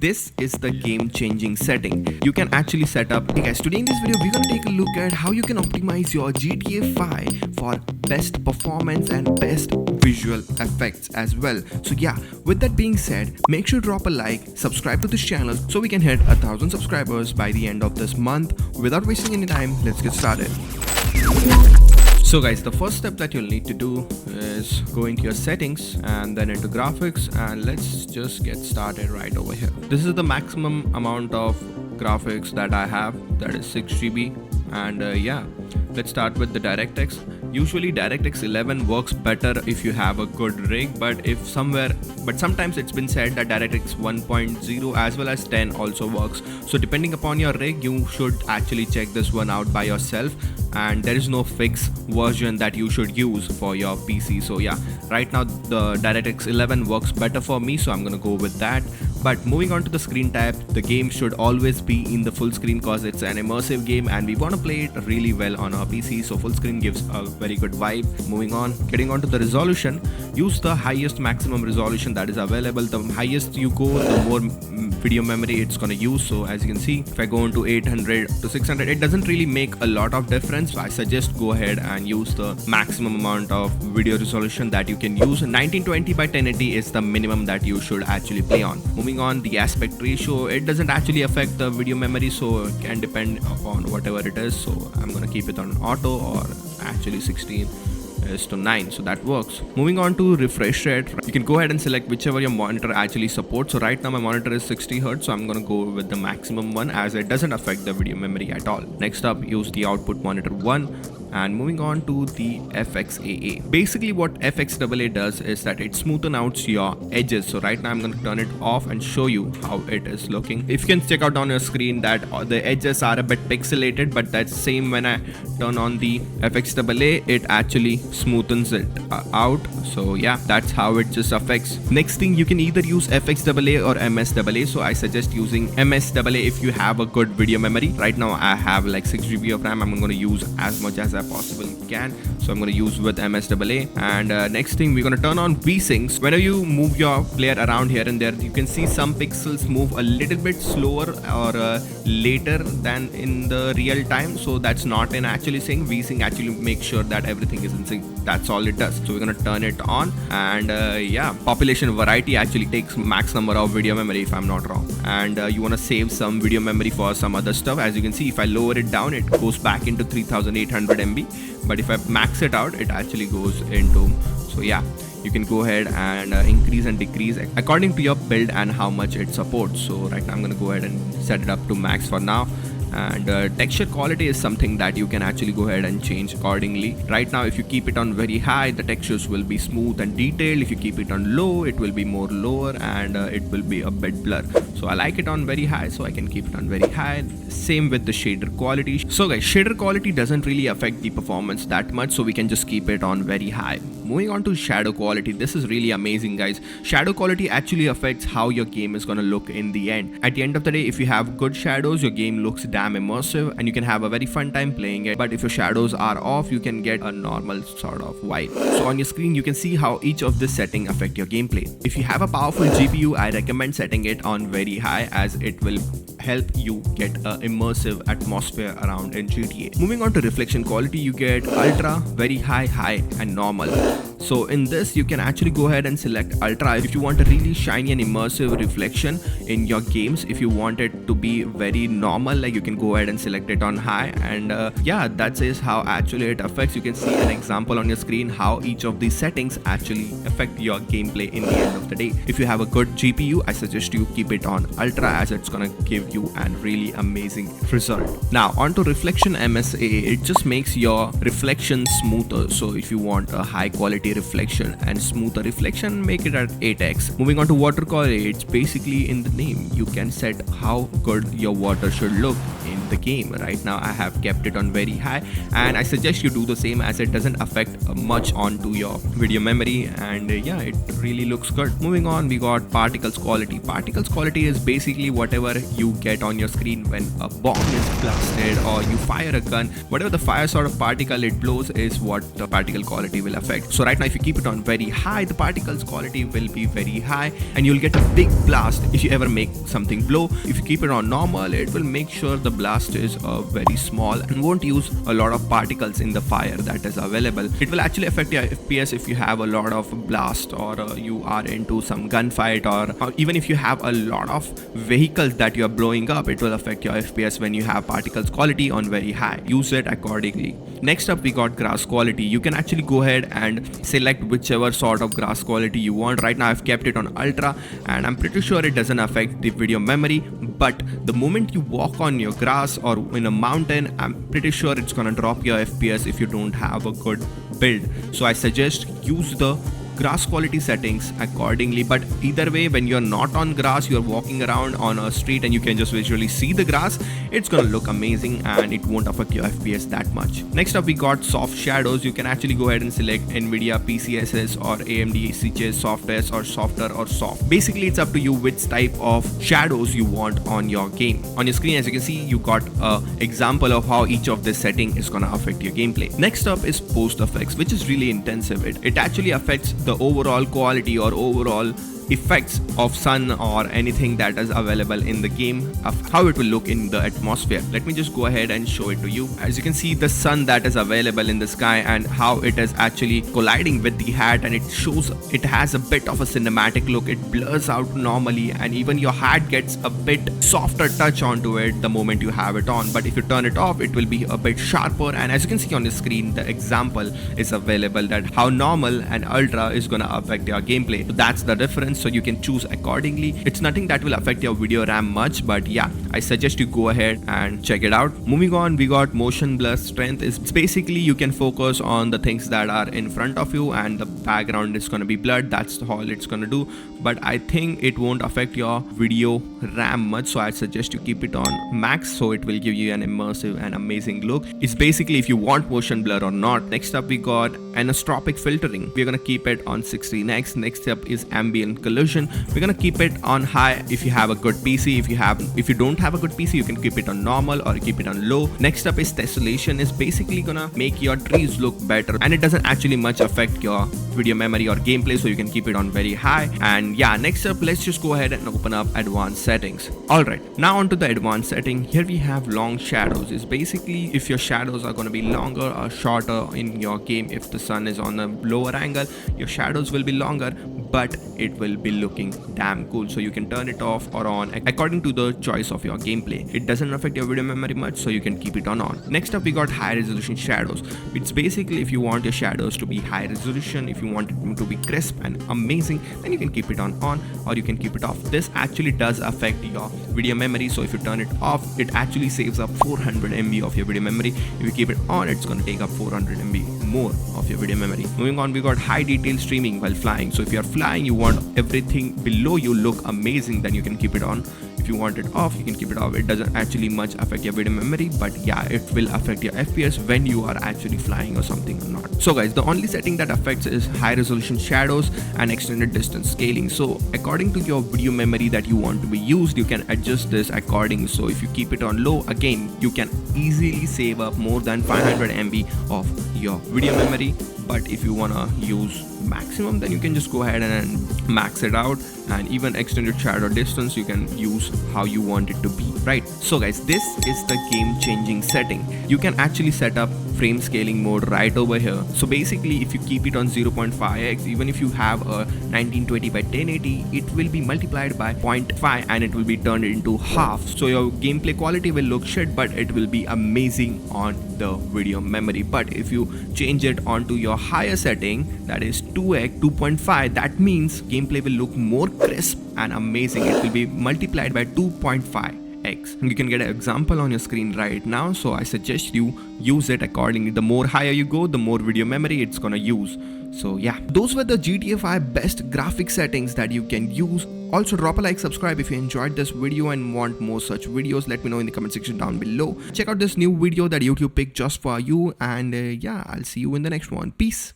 this is the game-changing setting. You can actually set up. Hey guys, today in this video we're gonna take a look at how you can optimize your GTA 5 for best performance and best visual effects as well. So yeah, with that being said, make sure to drop a like, subscribe to this channel so we can hit 1,000 subscribers by the end of this month. Without wasting any time, let's get started. So guys, the first step that you'll need to do is go into your settings and then into graphics, and let's just get started right over here. This is the maximum amount of graphics that I have, that is 6 GB. And yeah, let's start with the DirectX. Usually DirectX 11 works better if you have a good rig, but sometimes it's been said that DirectX 1.0 as well as 10 also works. So depending upon your rig, you should actually check this one out by yourself, and there is no fixed version that you should use for your PC. So yeah, right now the DirectX 11 works better for me, so I'm gonna go with that. But moving on to the screen type, the game should always be in the full screen because it's an immersive game and we want to play it really well on our PC, so full screen gives a very good vibe. Moving on, getting on to the resolution, use the highest maximum resolution that is available. The highest you go, the more video memory it's gonna use. So as you can see, if I go into 800 to 600, it doesn't really make a lot of difference. So I suggest go ahead and use the maximum amount of video resolution that you can use. 1920 by 1080 is the minimum that you should actually play on. Moving on, the aspect ratio, it doesn't actually affect the video memory, so it can depend upon whatever it is. So I'm gonna keep it on auto, or actually 16:9, so that works. Moving on to refresh rate, you can go ahead and select whichever your monitor actually supports. So right now my monitor is 60 Hz, so I'm gonna go with the maximum one as it doesn't affect the video memory at all. Next up, use the output monitor 1. And moving on to the FXAA. Basically what FXAA does is that it smoothens out your edges. So right now I'm going to turn it off and show you how it is looking. If you can check out on your screen that the edges are a bit pixelated, but that's same when I turn on the FXAA, it actually smoothens it out. So yeah, that's how it just affects. Next thing, you can either use FXAA or MSAA. So I suggest using MSAA if you have a good video memory. Right now I have like 6 GB of RAM. I'm going to use as much as I possibly can, so I'm going to use with MSAA. And next thing, we're going to turn on VSync. Whenever you move your player around here and there, you can see some pixels move a little bit slower or later than in the real time. So that's not in actually sync. VSync actually makes sure that everything is in sync. That's all it does. So we're going to turn it on, and yeah, population variety actually takes max number of video memory if I'm not wrong. And you want to save some video memory for some other stuff. As you can see, if I lower it down, it goes back into 3800 MB. But if I max it out, it actually goes into, so yeah, you can go ahead and increase and decrease according to your build and how much it supports. So right now I'm going to go ahead and set it up to max for now. And texture quality is something that you can actually go ahead and change accordingly. Right now, if you keep it on very high, the textures will be smooth and detailed. If you keep it on low, it will be more lower, and it will be a bit blur. So I like it on very high, so I can keep it on very high. Same with the shader quality. So guys, shader quality doesn't really affect the performance that much, so we can just keep it on very high. Moving on to shadow quality, this is really amazing, guys. Shadow quality actually affects how your game is gonna look in the end. At the end of the day, if you have good shadows, your game looks damn immersive and you can have a very fun time playing it. But if your shadows are off, you can get a normal sort of vibe. So on your screen, you can see how each of this setting affect your gameplay. If you have a powerful GPU, I recommend setting it on very high, as it will help you get an immersive atmosphere around in GTA. Moving on to reflection quality, you get ultra, very high, high, and normal. So in this, you can actually go ahead and select ultra if you want a really shiny and immersive reflection in your games. If you want it to be very normal, like, you can go ahead and select it on high. And yeah, that is how actually it affects. You can see an example on your screen how each of these settings actually affect your gameplay in the end of the day. If you have a good GPU, I suggest you keep it on ultra, as it's gonna give you a really amazing result. Now onto reflection MSAA, it just makes your reflection smoother. So if you want a high quality reflection and smoother reflection, make it at 8x. Moving on to water quality, it's basically in the name. You can set how good your water should look in the game. Right now I have kept it on very high, and I suggest you do the same, as it doesn't affect much onto your video memory. And yeah, it really looks good. Moving on, we got particles quality. Particles quality is basically whatever you get on your screen when a bomb is blasted or you fire a gun. Whatever the fire sort of particle it blows is what the particle quality will affect. So right right now if you keep it on very high, the particles quality will be very high and you'll get a big blast if you ever make something blow. If you keep it on normal, it will make sure the blast is very small and won't use a lot of particles in the fire that is available. It will actually affect your FPS if you have a lot of blast, or you are into some gunfight, or even if you have a lot of vehicles that you are blowing up, it will affect your FPS when you have particles quality on very high. Use it accordingly. Next up, we got grass quality. You can actually go ahead and select whichever sort of grass quality you want. Right now I've kept it on ultra and I'm pretty sure it doesn't affect the video memory, but the moment you walk on your grass or in a mountain, I'm pretty sure it's gonna drop your FPS if you don't have a good build. So I suggest use the grass quality settings accordingly. But either way, when you're not on grass, you're walking around on a street and you can just visually see the grass, it's gonna look amazing and it won't affect your FPS that much. Next up, we got soft shadows. You can actually go ahead and select NVIDIA PCSS or AMD CHS Softest or softer or soft. Basically, it's up to you which type of shadows you want on your game. On your screen, as you can see, you got an example of how each of this setting is gonna affect your gameplay. Next up is post effects, which is really intensive. It actually affects the overall quality or overall effects of sun or anything that is available in the game, of how it will look in the atmosphere. Let me just go ahead and show it to you. As you can see, the sun that is available in the sky and how it is actually colliding with the hat, and it shows it has a bit of a cinematic look. It blurs out normally and even your hat gets a bit softer touch onto it the moment you have it on, but if you turn it off, it will be a bit sharper. And as you can see on the screen, the example is available that how normal and ultra is gonna affect your gameplay. So that's the difference. So you can choose accordingly. It's nothing that will affect your video RAM much, but yeah, I suggest you go ahead and check it out. Moving on, we got motion blur strength. It's basically you can focus on the things that are in front of you and the background is going to be blurred. That's all it's going to do, but I think it won't affect your video RAM much, so I suggest you keep it on max so it will give you an immersive and amazing look. It's basically if you want motion blur or not. Next up, we got anisotropic filtering. We're going to keep it on 16x. Next up is ambient collision. We're going to keep it on high if you have a good PC. If you don't have a good PC, you can keep it on normal or keep it on low. Next up is tessellation. Is basically gonna make your trees look better and it doesn't actually much affect your video memory or gameplay, so you can keep it on very high. And yeah, next up, let's just go ahead and open up advanced settings. Alright, now onto the advanced setting. Here we have long shadows. Is basically if your shadows are going to be longer or shorter in your game. If the sun is on a lower angle, your shadows will be longer, but it will be looking damn cool. So you can turn it off or on according to the choice of your gameplay. It doesn't affect your video memory much, so you can keep it on. Next up, we got high resolution shadows. It's basically if you want your shadows to be high resolution, if you want it to be crisp and amazing, then you can keep it on or you can keep it off. This actually does affect your video memory, so if you turn it off, it actually saves up 400 MB of your video memory. If you keep it on, it's going to take up 400 MB more of your video memory. Moving on, we got high detail streaming while flying. So if you're flying, you want everything below you look amazing, then you can keep it on. If you want it off, you can keep it off. It doesn't actually much affect your video memory, but yeah, it will affect your FPS when you are actually flying or something or not. So guys, the only setting that affects is high resolution shadows and extended distance scaling. So according to your video memory that you want to be used, you can adjust this accordingly. So if you keep it on low, again, you can easily save up more than 500 MB of your video memory. But if you wanna use maximum, then you can just go ahead and max it out, and even extended shadow distance you can use how you want it to be, right? So guys, this is the game changing setting. You can actually set up frame scaling mode right over here. So basically, if you keep it on 0.5x, even if you have a 1920 by 1080, it will be multiplied by 0.5 and it will be turned into half. So your gameplay quality will look shit, but it will be amazing on the video memory. But if you change it onto your higher setting, that is 2x 2.5, that means gameplay will look more crisp and amazing. It will be multiplied by 2.5x. And you can get an example on your screen right now, so I suggest you use it accordingly. The more higher you go, the more video memory it's gonna use. So yeah, those were the GTA 5 best graphic settings that you can use. Also drop a like, subscribe if you enjoyed this video and want more such videos. Let me know in the comment section down below. Check out this new video that YouTube picked just for you, and yeah, I'll see you in the next one. Peace.